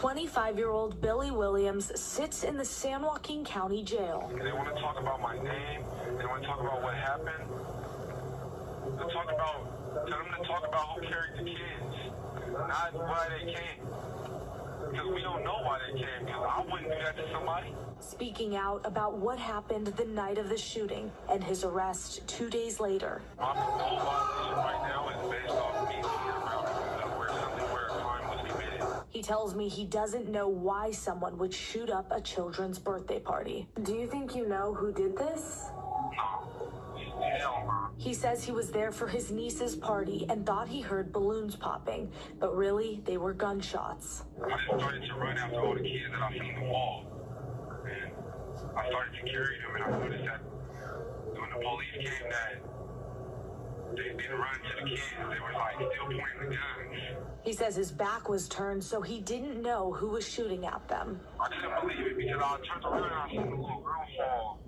25-year-old Billy Williams sits in the San Joaquin County Jail. They want to talk about my name. They want to talk about what happened. Tell them to talk about who carried the kids, not why they came. Because we don't know why they came, because I wouldn't do that to somebody. Speaking out about what happened the night of the shooting and his arrest 2 days later. My parole violation right now is based off me being around where a crime was committed. He tells me he doesn't know why someone would shoot up a children's birthday party. Do you think you know who did this? No. Hell no. He says he was there for his niece's party and thought he heard balloons popping, but really they were gunshots. I just started to run after all the kids that I seen in the wall. And I started to carry them, and I noticed that when the police came that they didn't run to the kids, they were like still pointing the guns. He says his back was turned, so he didn't know who was shooting at them. I couldn't believe it because I turned around and I seen the little girl fall.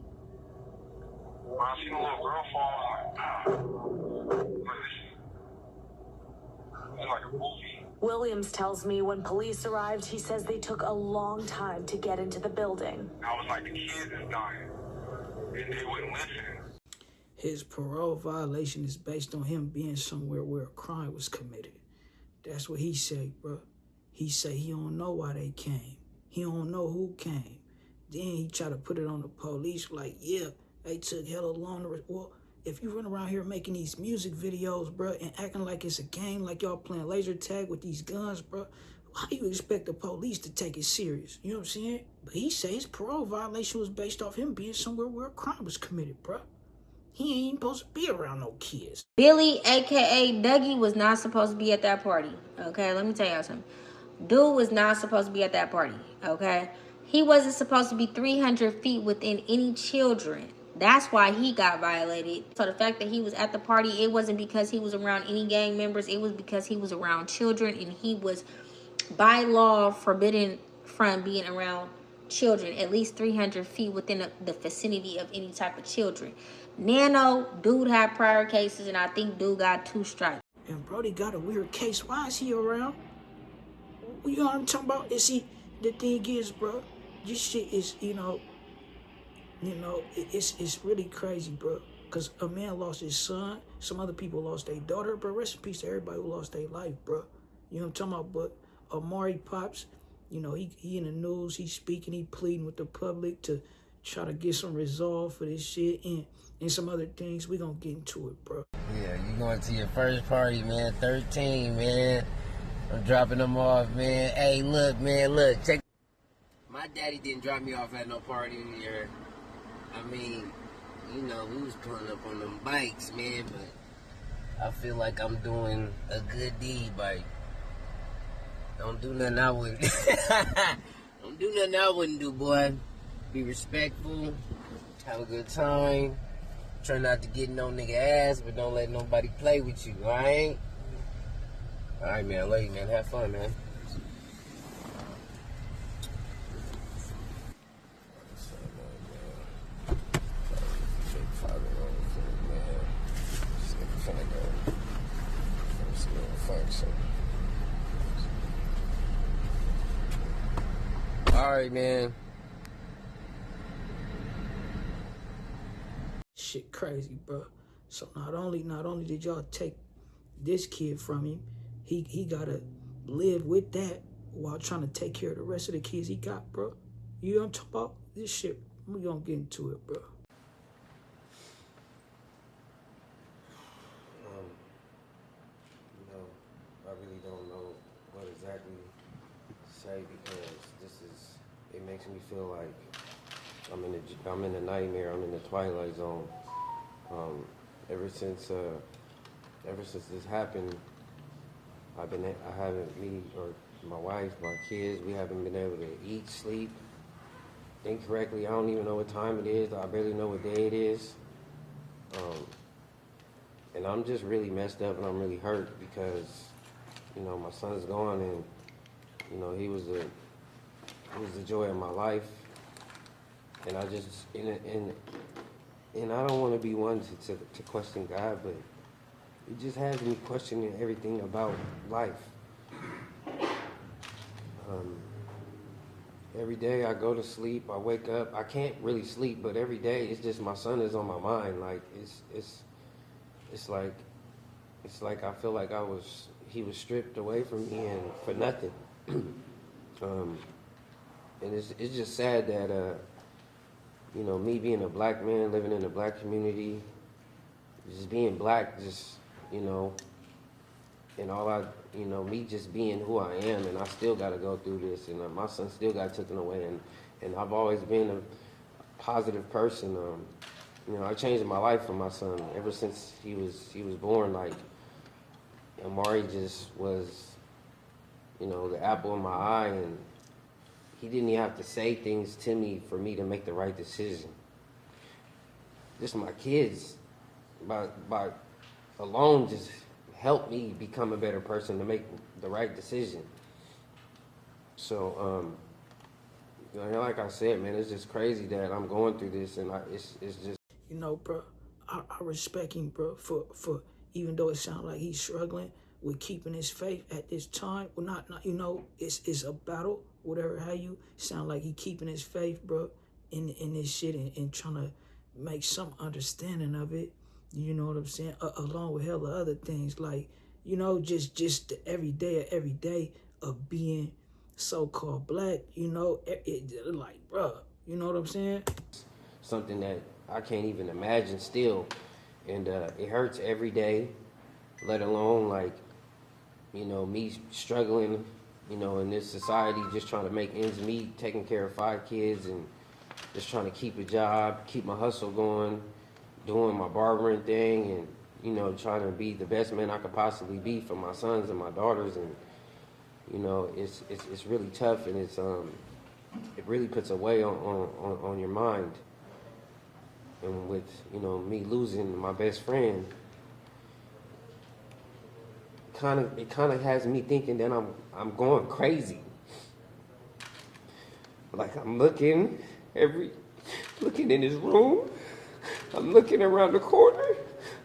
When I seen the little girl fall, I was like, this is like a movie. Williams tells me when police arrived, he says they took a long time to get into the building. I was like, the kids is dying, and they wouldn't listen. His parole violation is based on him being somewhere where a crime was committed. That's what he say, bro. He say he don't know why they came. He don't know who came. Then he try to put it on the police like, yeah, they took hella long to... Well, if you run around here making these music videos, bro, and acting like it's a game, like y'all playing laser tag with these guns, bro, how you expect the police to take it serious? You know what I'm saying? But he say his parole violation was based off him being somewhere where a crime was committed, bro. He ain't even supposed to be around no kids. Billy, a.k.a. Dougie, was not supposed to be at that party, okay? Let me tell y'all something. Dude was not supposed to be at that party, okay? He wasn't supposed to be 300 feet within any children. That's why he got violated. So the fact that he was at the party, it wasn't because he was around any gang members. It was because he was around children, and he was, by law, forbidden from being around children at least 300 feet within the vicinity of any type of children. Nano, dude had prior cases, and I think dude got 2 strikes. And Brody got a weird case. Why is he around? You know what I'm talking about? Is he... The thing is, bro, this shit is, it's really crazy, bro. Because a man lost his son. Some other people lost their daughter. Bro, rest in peace to everybody who lost their life, bro. You know what I'm talking about? But Amari Pops, he in the news. He's speaking. He pleading with the public to try to get some resolve for this shit. And some other things. We gonna get into it, bro. Yeah, you going to your first party, man. 13, man. I'm dropping them off, man. Hey, look, man, look. Check. My daddy didn't drop me off at no party here. I mean, we was pulling up on them bikes, man, but I feel like I'm doing a good deed by... Don't do nothing I wouldn't... Don't do nothing I wouldn't do, boy. Be respectful. Have a good time. Try not to get no nigga ass, but don't let nobody play with you, alright? Alright, man. I love you, man. Have fun, man. Alright, man. Shit crazy, bro. So not only did y'all take this kid from him, he gotta live with that while trying to take care of the rest of the kids he got, bro. You know what I'm talking about? This shit, we gonna get into it, bro. I really don't know what exactly to say because it makes me feel like I'm in a nightmare. I'm in the twilight zone. Ever since this happened, me or my wife, my kids, we haven't been able to eat, sleep, think correctly. I don't even know what time it is. I barely know what day it is. And I'm just really messed up and I'm really hurt because, my son's gone and, he was the joy of my life. And I just, and I don't want to be one to question God, but it just has me questioning everything about life. Every day I go to sleep, I wake up. I can't really sleep, but every day it's just my son is on my mind. Like it's like I feel like he was stripped away from me and for nothing. And it's just sad that me being a black man living in a black community, just being black, just and me just being who I am, and I still got to go through this, and my son still got taken away, and I've always been a positive person. I changed my life for my son ever since he was born. Like, Amari just was, the apple in my eye, and he didn't even have to say things to me for me to make the right decision. Just my kids, by alone, just helped me become a better person to make the right decision. So, like I said, man, it's just crazy that I'm going through this, and it's just. Bro, I respect him, bro, for even though it sounds like he's struggling with keeping his faith at this time. Well, not it's a battle, whatever, how you sound like he keeping his faith, bro, in this shit and trying to make some understanding of it. You know what I'm saying? Along with hella other things, like, just the everyday of being so-called black, like, bro, you know what I'm saying? Something that I can't even imagine still, and it hurts every day, let alone, like, me struggling, in this society, just trying to make ends meet, taking care of 5 kids, and just trying to keep a job, keep my hustle going, doing my barbering thing, and trying to be the best man I could possibly be for my sons and my daughters. And it's really tough, and it really puts a weight on your mind. And with me losing my best friend, it kind of has me thinking that I'm going crazy. Like, I'm looking in his room. I'm looking around the corner.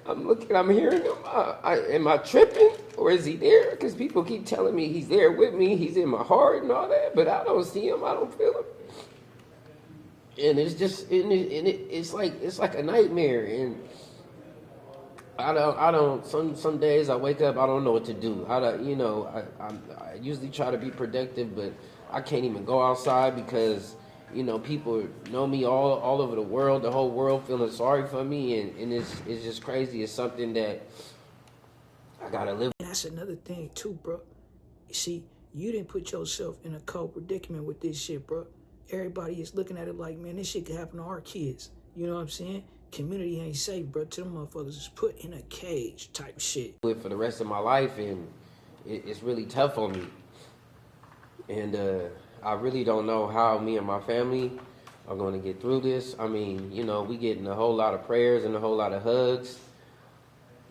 I'm hearing him. Am I tripping, or is he there? Because people keep telling me he's there with me. He's in my heart and all that, but I don't see him. I don't feel him. And it's just, it's like a nightmare. And I don't. Some days I wake up, I don't know what to do. I usually try to be productive, but I can't even go outside because people know me all over the world, the whole world feeling sorry for me, and it's just crazy. It's something that I gotta live. And that's another thing too, bro. You see, you didn't put yourself in a cold predicament with this shit, bro. Everybody is looking at it like, man, this shit could happen to our kids. You know what I'm saying? Community ain't safe, bro. Till them motherfuckers is put in a cage type shit. For the rest of my life, and it's really tough on me. And I really don't know how me and my family are going to get through this. I mean, we getting a whole lot of prayers and a whole lot of hugs,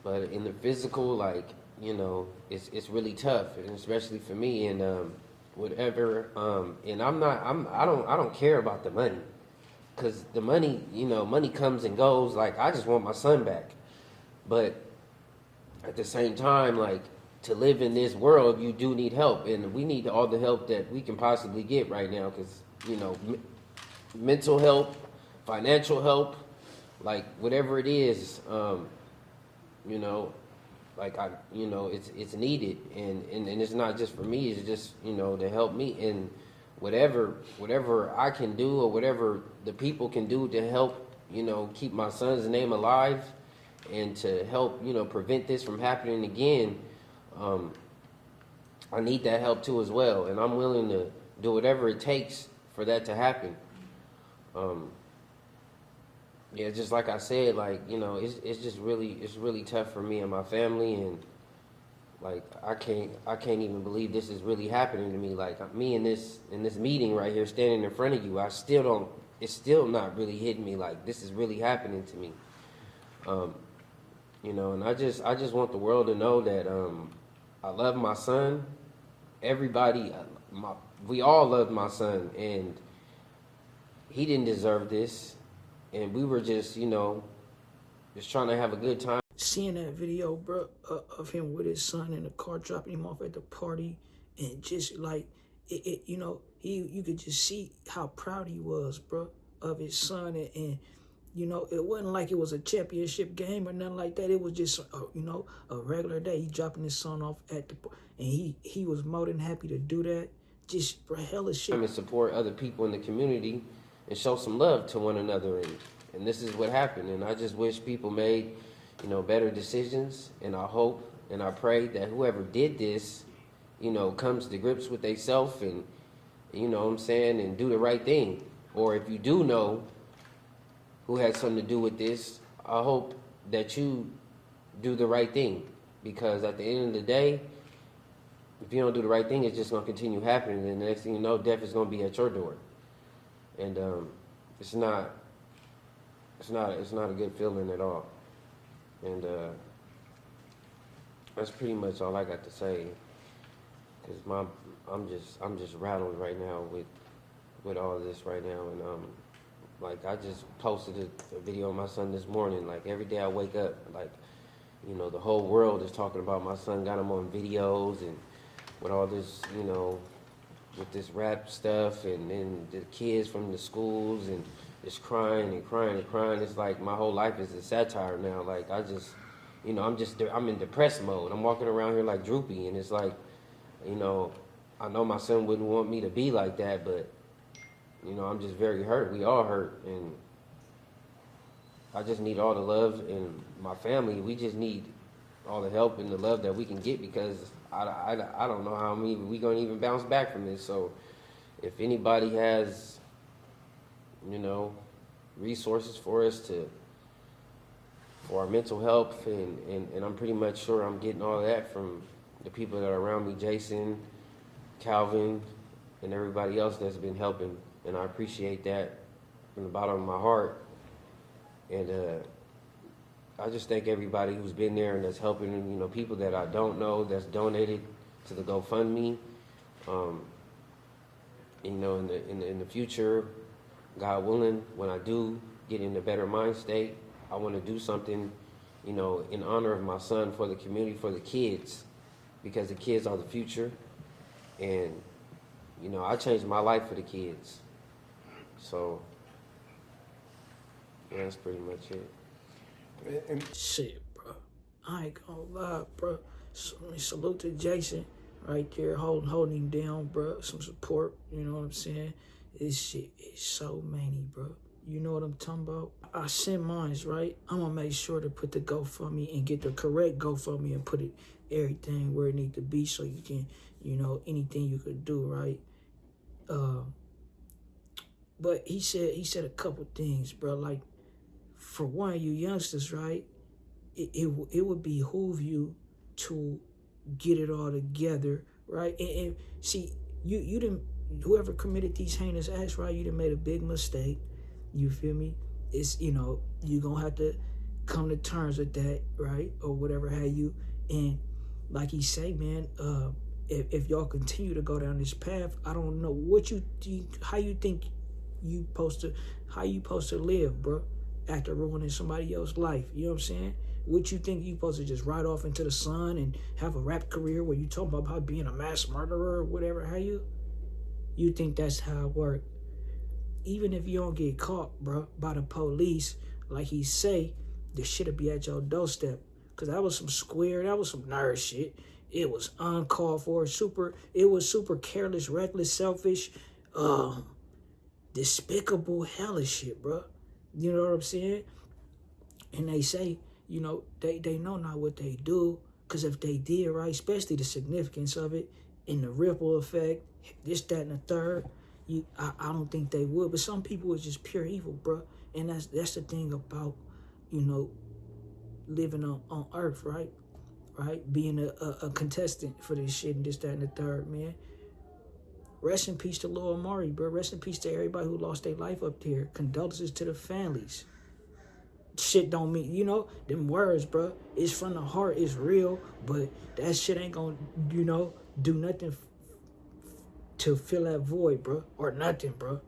but in the physical, like, it's really tough, and especially for me. And whatever. And I don't care about the money, because the money, money comes and goes. Like, I just want my son back, but at the same time, like, to live in this world, you do need help, and we need all the help that we can possibly get right now, because mental help, financial help, like, whatever it is, like, it's needed, and it's not just for me, it's just to help me, and whatever I can do, or whatever the people can do to help keep my son's name alive, and to help prevent this from happening again. I need that help too as well, and I'm willing to do whatever it takes for that to happen. Yeah, just like I said, like, it's really tough for me and my family, and like, I can't even believe this is really happening to me. Like, me in this meeting right here, standing in front of you, it's still not really hitting me like this is really happening to me. And I just want the world to know that I love my son. Everybody, we all love my son, and he didn't deserve this, and we were just trying to have a good time. Seeing that video, bro, of him with his son in the car, dropping him off at the party, and just like, you know, you could just see how proud he was, bro, of his son. And you know, it wasn't like it was a championship game or nothing like that. It was just, you know, a regular day. He dropping his son off at the, and he was more than happy to do that. Just for hella shit. And support other people in the community and show some love to one another. And this is what happened. And I just wish people made, you know, better decisions. And I hope and I pray that whoever did this, you know, comes to grips with themselves and, you know what I'm saying, and do the right thing. Or if you do know who had something to do with this, I hope that you do the right thing. Because at the end of the day, if you don't do the right thing, it's just going to continue happening. And the next thing you know, death is going to be at your door. And it's not a good feeling at all. And that's pretty much all I got to say. Cause I'm just rattled right now with all of this right now. And like I just posted a video of my son this morning. Like every day I wake up, like, you know, the whole world is talking about my son. Got him on videos and with all this, you know, with this rap stuff, and then the kids from the schools and just crying and crying and crying. It's like my whole life is a satire now. Like I just, you know, I'm in depressed mode. I'm walking around here like droopy, and it's like, you know, I know my son wouldn't want me to be like that, but, you know, I'm just very hurt. We all hurt, and I just need all the love, and my family, we just need all the help and the love that we can get, because I don't know how we gonna even bounce back from this. So if anybody has, you know, resources for us for our mental health, and I'm pretty much sure I'm getting all of that from the people that are around me, Jason, Calvin, and everybody else that's been helping, and I appreciate that from the bottom of my heart. And I just thank everybody who's been there and that's helping, you know, people that I don't know that's donated to the GoFundMe. You know, in the future, God willing, when I do get in a better mind state, I want to do something, you know, in honor of my son, for the community, for the kids, because the kids are the future. And, you know, I changed my life for the kids. So, yeah, that's pretty much it. Shit, bro. I ain't gonna lie, bro. Salute to Jason right there, holding him down, bro. Some support, you know what I'm saying? This shit is so many, bro. You know what I'm talking about? I send mines, right? I'm gonna make sure to put the GoFundMe and get the correct GoFundMe and put everything where it need to be, so you can, you know, anything you could do, right? But he said a couple things, bro. Like, for one of you youngsters, right? It would behoove you to get it all together, right? And see, you didn't, whoever committed these heinous acts, right? You done made a big mistake. You feel me? It's, you know, you gonna have to come to terms with that, right? Or whatever have you. And like he say, man, if y'all continue to go down this path, I don't know what how you think you supposed to live, bro, after ruining somebody else's life. You know what I'm saying? What you think you supposed to just ride off into the sun and have a rap career where you talk about being a mass murderer or whatever? How you think that's how it work? Even if you don't get caught, bro, by the police, like he say, the shit'll be at your doorstep. Cause that was some nerd shit. It was uncalled for, it was super careless, reckless, selfish, despicable, hellish shit, bro. You know what I'm saying? And they say, you know, they know not what they do, because if they did, right, especially the significance of it and the ripple effect, this, that, and the third, I don't think they would. But some people is just pure evil, bro. And that's the thing about, you know, living on Earth, right? Right? Being a contestant for this shit and this, that, and the third, man. Rest in peace to Lil Amari, bro. Rest in peace to everybody who lost their life up there. Condolences to the families. Shit don't mean, you know, them words, bro. It's from the heart. It's real. But that shit ain't gonna, you know, do nothing to fill that void, bro. Or nothing, bro.